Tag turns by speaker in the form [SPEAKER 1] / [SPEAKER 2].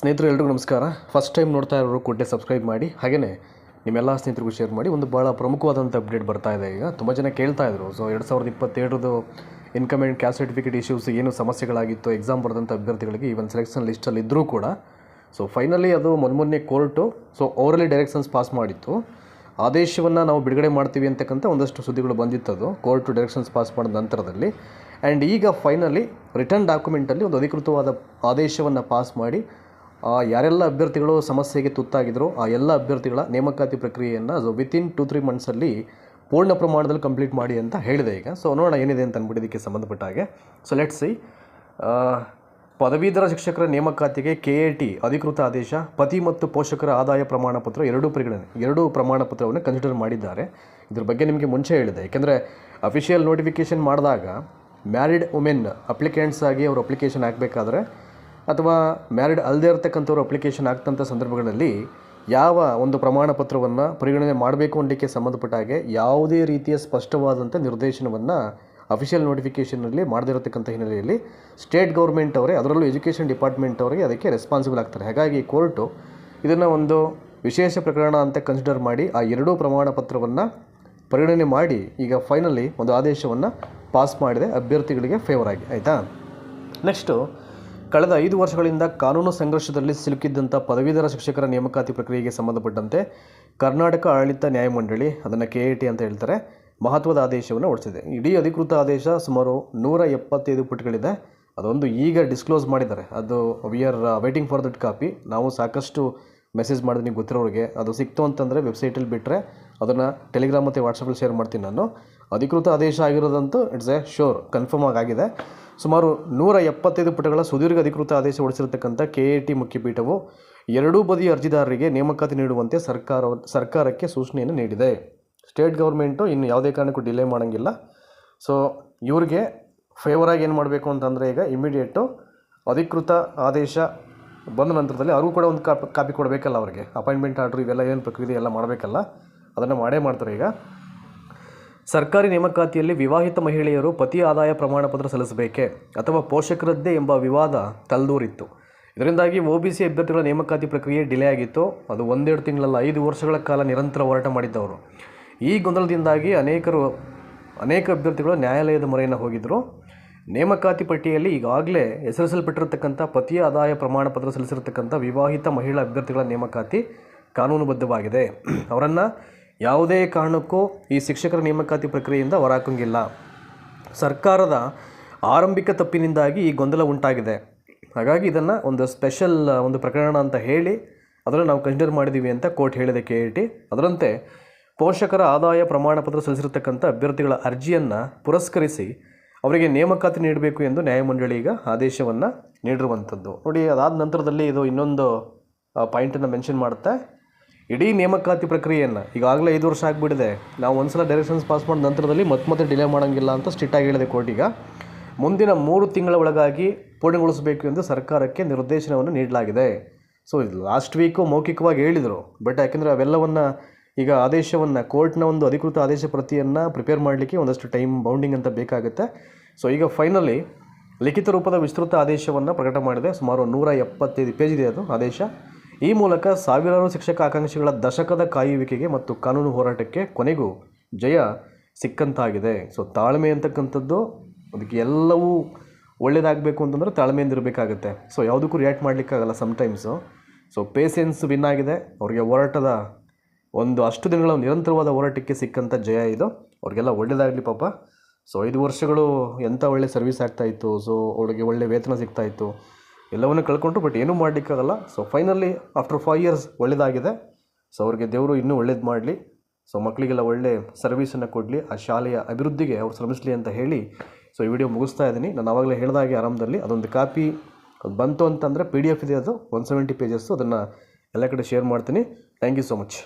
[SPEAKER 1] ಸ್ನೇಹಿತರು ಎಲ್ರಿಗೂ ನಮಸ್ಕಾರ. ಫಸ್ಟ್ ಟೈಮ್ ನೋಡ್ತಾ ಇರೋರು ಕೂಡಲೇ ಸಬ್ಸ್ಕ್ರೈಬ್ ಮಾಡಿ, ಹಾಗೆಯೇ ನಿಮ್ಮೆಲ್ಲ ಸ್ನೇಹಿತರಿಗೂ ಶೇರ್ ಮಾಡಿ. ಒಂದು ಭಾಳ ಪ್ರಮುಖವಾದಂಥ ಅಪ್ಡೇಟ್ ಬರ್ತಾ ಇದೆ. ಈಗ ತುಂಬ ಜನ ಕೇಳ್ತಾ ಇದ್ರು, so 2027 income and caste certificate issues ಏನು ಸಮಸ್ಯೆಗಳಾಗಿತ್ತು ಎಕ್ಸಾಮ್ ಬರೆದಂಥ ಅಭ್ಯರ್ಥಿಗಳಿಗೆ ಈವನ್ ಸೆಲೆಕ್ಷನ್ ಲಿಸ್ಟಲ್ಲಿ ಇದ್ದರೂ ಕೂಡ ಸೊ ಫೈನಲಿ ಅದು ಮೊನ್ನೆ ಕೋರ್ಟು ಸೊ ಓವರಲಿ ಡೈರೆಕ್ಷನ್ಸ್ ಪಾಸ್ ಮಾಡಿತ್ತು. ಆದೇಶವನ್ನು ನಾವು ಬಿಡುಗಡೆ ಮಾಡ್ತೀವಿ ಅಂತಕ್ಕಂಥ ಒಂದಷ್ಟು ಸುದ್ದಿಗಳು ಬಂದಿತ್ತು. ಅದು ಕೋರ್ಟು ಡೈರೆಕ್ಷನ್ಸ್ ಪಾಸ್ ಮಾಡಿದ ನಂತರದಲ್ಲಿ ಆ್ಯಂಡ್ ಈಗ ಫೈನಲಿ ರಿಟರ್ನ್ ಡಾಕ್ಯುಮೆಂಟಲ್ಲಿ ಒಂದು ಅಧಿಕೃತವಾದ ಆದೇಶವನ್ನು ಪಾಸ್ ಮಾಡಿ ಯಾರೆಲ್ಲ ಅಭ್ಯರ್ಥಿಗಳು ಸಮಸ್ಯೆಗೆ ತುತ್ತಾಗಿದ್ರು ಆ ಎಲ್ಲ ಅಭ್ಯರ್ಥಿಗಳ ನೇಮಕಾತಿ ಪ್ರಕ್ರಿಯೆಯನ್ನು ವಿತಿನ್ 2-3 ಮಂತ್ಸಲ್ಲಿ ಪೂರ್ಣ ಪ್ರಮಾಣದಲ್ಲಿ ಕಂಪ್ಲೀಟ್ ಮಾಡಿ ಅಂತ ಹೇಳಿದೆ. ಈಗ ಸೊ ನೋಡೋಣ ಏನಿದೆ ಅಂತ ಅಂದ್ಬಿಟ್ಟು ಇದಕ್ಕೆ ಸಂಬಂಧಪಟ್ಟ ಹಾಗೆ. ಸೊ ಲೆಟ್ಸ್ ಸಿ, ಪದವೀಧರ ಶಿಕ್ಷಕರ ನೇಮಕಾತಿಗೆ KAT ಅಧಿಕೃತ ಆದೇಶ, ಪತಿ ಮತ್ತು ಪೋಷಕರ ಆದಾಯ ಪ್ರಮಾಣ ಪತ್ರ ಎರಡೂ ಪ್ರಮಾಣ ಪತ್ರವನ್ನು ಕನ್ಸಿಡರ್ ಮಾಡಿದ್ದಾರೆ. ಇದ್ರ ಬಗ್ಗೆ ನಿಮಗೆ ಮುಂಚೆ ಹೇಳಿದೆ, ಯಾಕೆಂದರೆ ಅಫಿಷಿಯಲ್ ನೋಟಿಫಿಕೇಷನ್ ಮಾಡಿದಾಗ ಮ್ಯಾರಿಡ್ ವುಮೆನ್ ಅಪ್ಲಿಕೆಂಟ್ಸ್ ಆಗಿ ಅವರು ಅಪ್ಲಿಕೇಶನ್ ಹಾಕಬೇಕಾದ್ರೆ ಅಥವಾ ಮ್ಯಾರಿಡ್ ಅಲ್ಲದೆ ಇರತಕ್ಕಂಥವ್ರು ಅಪ್ಲಿಕೇಶನ್ ಆಗ್ತಂಥ ಸಂದರ್ಭಗಳಲ್ಲಿ ಯಾವ ಒಂದು ಪ್ರಮಾಣ ಪತ್ರವನ್ನು ಪರಿಗಣನೆ ಮಾಡಬೇಕು ಅನ್ನೋದಕ್ಕೆ ಸಂಬಂಧಪಟ್ಟ ಹಾಗೆ ಯಾವುದೇ ರೀತಿಯ ಸ್ಪಷ್ಟವಾದಂಥ ನಿರ್ದೇಶನವನ್ನು ಅಫಿಷಿಯಲ್ ನೋಟಿಫಿಕೇಷನಲ್ಲಿ ಮಾಡದಿರತಕ್ಕಂಥ ಹಿನ್ನೆಲೆಯಲ್ಲಿ ಸ್ಟೇಟ್ ಗೌರ್ಮೆಂಟ್ ಅವರೇ, ಅದರಲ್ಲೂ ಎಜುಕೇಷನ್ ಡಿಪಾರ್ಟ್ಮೆಂಟ್ ಅವರಿಗೆ ಅದಕ್ಕೆ ರೆಸ್ಪಾನ್ಸಿಬಲ್ ಆಗ್ತಾರೆ. ಹಾಗಾಗಿ ಕೋರ್ಟು ಇದನ್ನು ಒಂದು ವಿಶೇಷ ಪ್ರಕರಣ ಅಂತ ಕನ್ಸಿಡರ್ ಮಾಡಿ ಆ ಎರಡೂ ಪ್ರಮಾಣ ಪತ್ರವನ್ನು ಪರಿಗಣನೆ ಮಾಡಿ ಈಗ ಫೈನಲಿ ಒಂದು ಆದೇಶವನ್ನು ಪಾಸ್ ಮಾಡಿದೆ ಅಭ್ಯರ್ಥಿಗಳಿಗೆ ಫೇವರ್ ಆಗಿ. ಆಯಿತಾ, ನೆಕ್ಸ್ಟು, ಕಳೆದ 5 ವರ್ಷಗಳಿಂದ ಕಾನೂನು ಸಂಘರ್ಷದಲ್ಲಿ ಸಿಲುಕಿದ್ದಂಥ ಪದವೀಧರ ಶಿಕ್ಷಕರ ನೇಮಕಾತಿ ಪ್ರಕ್ರಿಯೆಗೆ ಸಂಬಂಧಪಟ್ಟಂತೆ ಕರ್ನಾಟಕ ಆಡಳಿತ ನ್ಯಾಯಮಂಡಳಿ, ಅದನ್ನು KAT ಅಂತ ಹೇಳ್ತಾರೆ, ಮಹತ್ವದ ಆದೇಶವನ್ನು ಹೊರಡಿಸಿದೆ. ಇಡೀ ಅಧಿಕೃತ ಆದೇಶ ಸುಮಾರು 175 ಪುಟಗಳಿದೆ. ಅದೊಂದು ಈಗ ಡಿಸ್ಕ್ಲೋಸ್ ಮಾಡಿದ್ದಾರೆ. ಅದು we are waiting for that copy. ನಾವು ಸಾಕಷ್ಟು ಮೆಸೇಜ್ ಮಾಡಿದ್ರೆ ನೀವು ಗೊತ್ತಿರೋರಿಗೆ ಅದು ಸಿಕ್ತು ಅಂತಂದರೆ ವೆಬ್ಸೈಟಲ್ಲಿ ಬಿಟ್ಟರೆ ಅದನ್ನು ಟೆಲಿಗ್ರಾಮ್ ಮತ್ತು ವಾಟ್ಸಪ್ಪಲ್ಲಿ ಶೇರ್ ಮಾಡ್ತೀನಿ ನಾನು. ಅಧಿಕೃತ ಆದೇಶ ಆಗಿರೋದಂತೂ ಇಟ್ಸ್ ಎ ಶೋರ್, ಕನ್ಫರ್ಮ್ ಆಗಿದೆ. ಸುಮಾರು 175 ಪುಟಗಳ ಸುದೀರ್ಘ ಅಧಿಕೃತ ಆದೇಶ ಹೊರಡಿಸಿರತಕ್ಕಂಥ KAT ಮುಖ್ಯಪೀಠವು ಎರಡೂ ಬದಿಯ ಅರ್ಜಿದಾರರಿಗೆ ನೇಮಕಾತಿ ನೀಡುವಂತೆ ಸರ್ಕಾರಕ್ಕೆ ಸೂಚನೆಯನ್ನು ನೀಡಿದೆ. ಸ್ಟೇಟ್ ಗೌರ್ಮೆಂಟು ಇನ್ನು ಯಾವುದೇ ಕಾರಣಕ್ಕೂ ಡಿಲೇ ಮಾಡೋಂಗಿಲ್ಲ. ಸೊ ಇವ್ರಿಗೆ ಫೇವರಾಗಿ ಏನು ಮಾಡಬೇಕು ಅಂತಂದರೆ ಈಗ ಇಮಿಡಿಯೇಟು ಅಧಿಕೃತ ಆದೇಶ ಬಂದ ನಂತರದಲ್ಲಿ ಅವ್ರಿಗೂ ಕೂಡ ಒಂದು ಕಾಪಿ ಕೊಡಬೇಕಲ್ಲ, ಅವ್ರಿಗೆ ಅಪಾಯಿಂಟ್ಮೆಂಟ್ ಆರ್ಡ್ರು ಇವೆಲ್ಲ ಏನು ಪ್ರಕ್ರಿಯೆ ಎಲ್ಲ ಮಾಡಬೇಕಲ್ಲ, ಅದನ್ನು ಮಾಡೇ ಮಾಡ್ತಾರೆ. ಈಗ ಸರ್ಕಾರಿ ನೇಮಕಾತಿಯಲ್ಲಿ ವಿವಾಹಿತ ಮಹಿಳೆಯರು ಪತಿ ಆದಾಯ ಪ್ರಮಾಣ ಪತ್ರ ಸಲ್ಲಿಸಬೇಕೆ ಅಥವಾ ಪೋಷಕರದ್ದೇ ಎಂಬ ವಿವಾದ ತಲೆದೂರಿತ್ತು. ಇದರಿಂದಾಗಿ OBC ಅಭ್ಯರ್ಥಿಗಳ ನೇಮಕಾತಿ ಪ್ರಕ್ರಿಯೆ ಡಿಲೇ ಆಗಿತ್ತು. ಅದು 1-2 ತಿಂಗಳಲ್ಲ, 5 ವರ್ಷಗಳ ಕಾಲ ನಿರಂತರ ಹೋರಾಟ ಮಾಡಿದ್ದವರು. ಈ ಗೊಂದಲದಿಂದಾಗಿ ಅನೇಕ ಅಭ್ಯರ್ಥಿಗಳು ನ್ಯಾಯಾಲಯದ ಮೊರೆಯನ್ನು ಹೋಗಿದ್ದರು. ನೇಮಕಾತಿ ಪಟ್ಟಿಯಲ್ಲಿ ಈಗಾಗಲೇ ಹೆಸರಿಸಲ್ಪಟ್ಟಿರತಕ್ಕಂಥ ಪತಿಯ ಆದಾಯ ಪ್ರಮಾಣ ಪತ್ರ ಸಲ್ಲಿಸಿರತಕ್ಕಂಥ ವಿವಾಹಿತ ಮಹಿಳಾ ಅಭ್ಯರ್ಥಿಗಳ ನೇಮಕಾತಿ ಕಾನೂನುಬದ್ಧವಾಗಿದೆ. ಅವರನ್ನು ಯಾವುದೇ ಕಾರಣಕ್ಕೂ ಈ ಶಿಕ್ಷಕರ ನೇಮಕಾತಿ ಪ್ರಕ್ರಿಯೆಯಿಂದ ಹೊರಹಾಕಂಗಿಲ್ಲ. ಸರ್ಕಾರದ ಆರಂಭಿಕ ತಪ್ಪಿನಿಂದಾಗಿ ಈ ಗೊಂದಲ ಉಂಟಾಗಿದೆ. ಹಾಗಾಗಿ ಇದನ್ನು ಒಂದು ಸ್ಪೆಷಲ್ ಒಂದು ಪ್ರಕರಣ ಅಂತ ಹೇಳಿ ಅದನ್ನು ನಾವು ಕನ್ಸಿಡರ್ ಮಾಡಿದ್ದೀವಿ ಅಂತ ಕೋರ್ಟ್ ಹೇಳಿದೆ KAT. ಅದರಂತೆ ಪೋಷಕರ ಆದಾಯ ಪ್ರಮಾಣ ಪತ್ರ ಸಲ್ಲಿಸಿರತಕ್ಕಂಥ ಅಭ್ಯರ್ಥಿಗಳ ಅರ್ಜಿಯನ್ನು ಪುರಸ್ಕರಿಸಿ ಅವರಿಗೆ ನೇಮಕಾತಿ ನೀಡಬೇಕು ಎಂದು ನ್ಯಾಯಮಂಡಳಿ ಈಗ ಆದೇಶವನ್ನು ನೀಡಿರುವಂಥದ್ದು. ನೋಡಿ, ಅದಾದ ನಂತರದಲ್ಲಿ ಇದು ಇನ್ನೊಂದು ಪಾಯಿಂಟನ್ನು ಮೆನ್ಷನ್ ಮಾಡುತ್ತೆ. ಇಡೀ ನೇಮಕಾತಿ ಪ್ರಕ್ರಿಯೆಯನ್ನು ಈಗಾಗಲೇ 5 ವರ್ಷ ಆಗಿಬಿಟ್ಟಿದೆ, ನಾವು ಒಂದ್ಸಲ ಡೈರೆಕ್ಷನ್ಸ್ ಪಾಸ್ ಮಾಡಿದ ನಂತರದಲ್ಲಿ ಮತ್ತೆ ಡಿಲೇ ಮಾಡೋಂಗಿಲ್ಲ ಅಂತ ಸ್ಟ್ರಿಕ್ಟಾಗಿ ಹೇಳಿದೆ ಕೋರ್ಟ್. ಈಗ ಮುಂದಿನ 3 ತಿಂಗಳ ಒಳಗಾಗಿ ಪೂರ್ಣಗೊಳಿಸಬೇಕು ಎಂದು ಸರ್ಕಾರಕ್ಕೆ ನಿರ್ದೇಶನವನ್ನು ನೀಡಲಾಗಿದೆ. ಸೊ ಇದು ಲಾಸ್ಟ್ ವೀಕು ಮೌಖಿಕವಾಗಿ ಹೇಳಿದರು, ಬಟ್ ಯಾಕೆಂದರೆ ಅವೆಲ್ಲವನ್ನು ಈಗ ಆದೇಶವನ್ನು ಕೋರ್ಟ್ನ ಒಂದು ಅಧಿಕೃತ ಆದೇಶ ಪ್ರತಿಯನ್ನು ಪ್ರಿಪೇರ್ ಮಾಡಲಿಕ್ಕೆ ಒಂದಷ್ಟು ಟೈಮ್ ಬೌಂಡಿಂಗ್ ಅಂತ ಬೇಕಾಗುತ್ತೆ. ಸೊ ಈಗ ಫೈನಲಿ ಲಿಖಿತ ರೂಪದ ವಿಸ್ತೃತ ಆದೇಶವನ್ನು ಪ್ರಕಟ ಮಾಡಿದೆ. ಸುಮಾರು 175 ಪೇಜ್ ಇದೆ ಅದು ಆದೇಶ. ಈ ಮೂಲಕ ಸಾವಿರಾರು ಶಿಕ್ಷಕ ಆಕಾಂಕ್ಷಿಗಳ ದಶಕದ ಕಾಯುವಿಕೆಗೆ ಮತ್ತು ಕಾನೂನು ಹೋರಾಟಕ್ಕೆ ಕೊನೆಗೂ ಜಯ ಸಿಕ್ಕಂತಾಗಿದೆ. ಸೊ ತಾಳ್ಮೆ ಅಂತಕ್ಕಂಥದ್ದು, ಅದಕ್ಕೆ ಎಲ್ಲವೂ ಒಳ್ಳೆಯದಾಗಬೇಕು ಅಂತಂದರೆ ತಾಳ್ಮೆಯಿಂದ ಇರಬೇಕಾಗುತ್ತೆ. ಸೊ ಯಾವುದಕ್ಕೂ ರಿಯಾಕ್ಟ್ ಮಾಡಲಿಕ್ಕಾಗಲ್ಲ ಸಮ್ಟೈಮ್ಸು. ಸೊ ಪೇಷನ್ಸ್ ವಿನ್ ಆಗಿದೆ. ಅವರಿಗೆ ಹೋರಾಟದ ಒಂದು ಅಷ್ಟು ದಿನಗಳ ನಿರಂತರವಾದ ಹೋರಾಟಕ್ಕೆ ಸಿಕ್ಕಂಥ ಜಯ ಇದು. ಅವ್ರಿಗೆಲ್ಲ ಒಳ್ಳೆಯದಾಗಲಿ ಪಾಪ. ಸೊ 5 ವರ್ಷಗಳು ಎಂಥ ಒಳ್ಳೆ ಸರ್ವಿಸ್ ಆಗ್ತಾಯಿತ್ತು. ಸೊ ಅವಳಿಗೆ ಒಳ್ಳೆ ವೇತನ ಸಿಗ್ತಾಯಿತ್ತು, ಎಲ್ಲವನ್ನೂ ಕಳ್ಕೊಂಡ್ರು, ಬಟ್ ಏನೂ ಮಾಡಲಿಕ್ಕಾಗಲ್ಲ. ಸೊ ಫೈನಲಿ ಆಫ್ಟರ್ 5 ಇಯರ್ಸ್ ಒಳ್ಳೆಯದಾಗಿದೆ. ಸೊ ಅವ್ರಿಗೆ ದೇವರು ಇನ್ನೂ ಒಳ್ಳೇದು ಮಾಡಲಿ. ಸೊ ಮಕ್ಕಳಿಗೆಲ್ಲ ಒಳ್ಳೆ ಸರ್ವಿಸನ್ನು ಕೊಡಲಿ, ಆ ಶಾಲೆಯ ಅಭಿವೃದ್ಧಿಗೆ ಅವ್ರು ಶ್ರಮಿಸಲಿ ಅಂತ ಹೇಳಿ ಸೊ ಈ ವಿಡಿಯೋ ಮುಗಿಸ್ತಾ ಇದ್ದೀನಿ. ನಾನು ಆವಾಗಲೇ ಹೇಳಿದಾಗೆ ಆರಂಭದಲ್ಲಿ ಅದೊಂದು ಕಾಪಿ ಬಂತು ಅಂತಂದರೆ PDF ಇದೆ, ಅದು 170 ಪೇಜಸ್ಸು. ಅದನ್ನು ಎಲ್ಲ ಕಡೆ ಶೇರ್ ಮಾಡ್ತೀನಿ. Thank you so much.